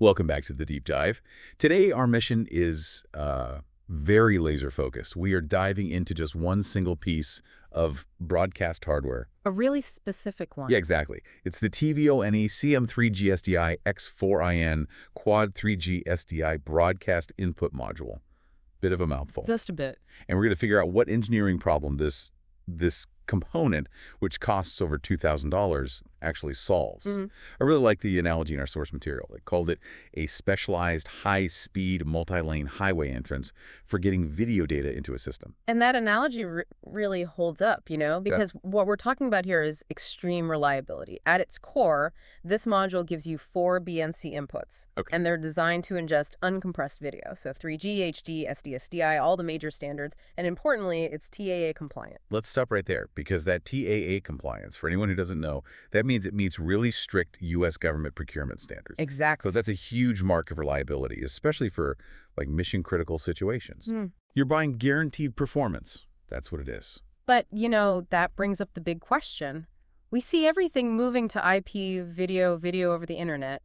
Welcome back to the deep dive. Today, our mission is very laser focused. We are diving into just one single piece of broadcast hardware. A really specific Yeah, one. exactly. It's the tvONE CM-3GSDI-X-4IN Quad 3G-SDI Broadcast Input Module. Bit of a mouthful. Just a bit. And we're going to figure out what engineering problem this component, which costs over $2,000, actually solves. I really like the analogy in our source material. They called it a specialized high-speed multi-lane highway entrance for getting video data into a system. And that analogy really holds up, because what we're talking about here is extreme reliability. At its core, this module gives you 4 BNC inputs, and they're designed to ingest uncompressed video. So 3G, HD, SD-SDI, all the major standards, and importantly, it's TAA compliant. Let's stop right there, because that TAA compliance, for anyone who doesn't know, that means it meets really strict U.S. government procurement standards. Exactly. So that's a huge mark of reliability, especially for mission-critical situations. You're buying guaranteed performance. That's what it is. But, that brings up the big question. We see everything moving to IP, video over the internet.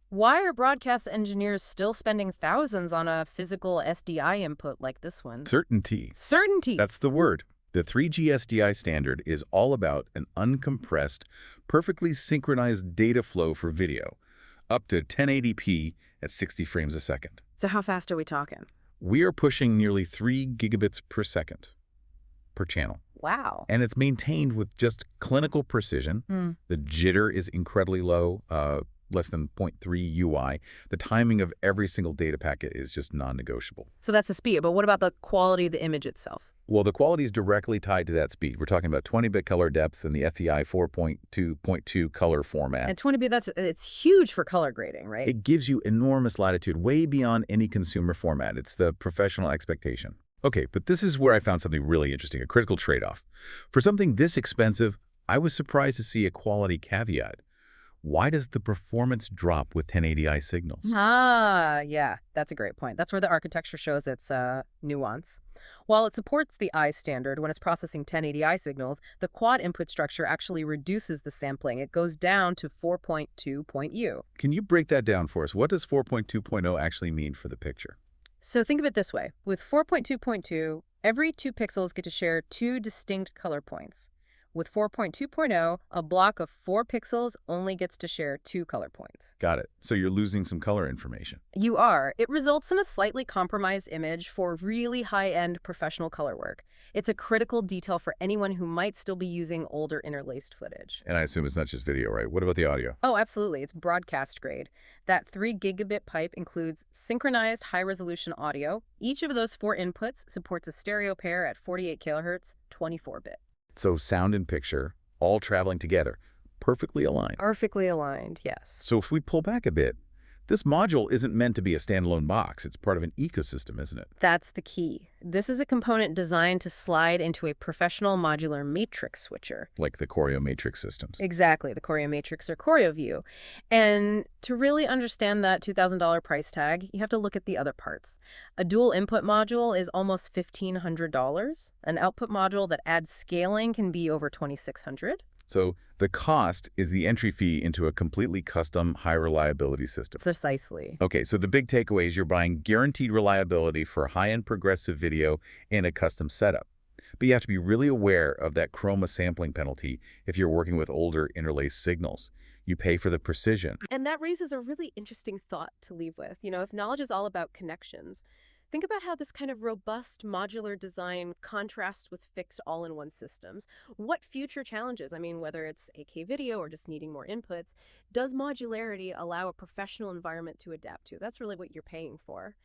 Why are broadcast engineers still spending thousands on a physical SDI input like this one? Certainty. Certainty. That's the word. The 3G-SDI standard is all about an uncompressed, perfectly synchronized data flow for video, up to 1080p at 60 frames a second. So how fast are we talking? We are pushing nearly 3 gigabits per second per channel. Wow. And it's maintained with just clinical precision. The jitter is incredibly low, less than 0.3 UI. The timing of every single data packet is just non-negotiable. So that's the speed, but what about the quality of the image itself? Well, the quality is directly tied to that speed. We're talking about 20-bit color depth and the FEI 4.2.2 color format. And 20-bit, it's huge for color grading, right? It gives you enormous latitude, way beyond any consumer format. It's the professional expectation. Okay, but this is where I found something really interesting, a critical trade-off. For something this expensive, I was surprised to see a quality caveat. Why does the performance drop with 1080i signals? Yeah, that's a great point. That's where the architecture shows its nuance. While it supports the I standard when it's processing 1080i signals, the quad input structure actually reduces the sampling. It goes down to 4.2.U. Can you break that down for us? What does 4.2.0 actually mean for the picture? So think of it this way. With 4.2.2, every 2 pixels get to share 2 distinct color points. With 4.2.0, a block of 4 pixels only gets to share 2 color points. Got it. So you're losing some color information. You are. It results in a slightly compromised image for really high-end professional color work. It's a critical detail for anyone who might still be using older interlaced footage. And I assume it's not just video, right? What about the audio? Oh, absolutely. It's broadcast grade. That 3 gigabit pipe includes synchronized high-resolution audio. Each of those 4 inputs supports a stereo pair at 48 kilohertz, 24-bit. So sound and picture, all traveling together, perfectly aligned. Perfectly aligned, yes. So if we pull back a bit, this module isn't meant to be a standalone box. It's part of an ecosystem, isn't it? That's the key. This is a component designed to slide into a professional modular matrix switcher. Like the CORIOmatrix systems. Exactly, the CORIOmatrix or CorioView. And to really understand that $2,000 price tag, you have to look at the other parts. A dual input module is almost $1,500. An output module that adds scaling can be over $2,600. So the cost is the entry fee into a completely custom, high-reliability system. Precisely. Okay, so the big takeaway is you're buying guaranteed reliability for high-end progressive video in a custom setup. But you have to be really aware of that chroma sampling penalty if you're working with older interlaced signals. You pay for the precision. And that raises a really interesting thought to leave with. If knowledge is all about connections, think about how this kind of robust modular design contrasts with fixed all-in-one systems. What future challenges, whether it's 8K video or just needing more inputs, does modularity allow a professional environment to adapt to? That's really what you're paying for.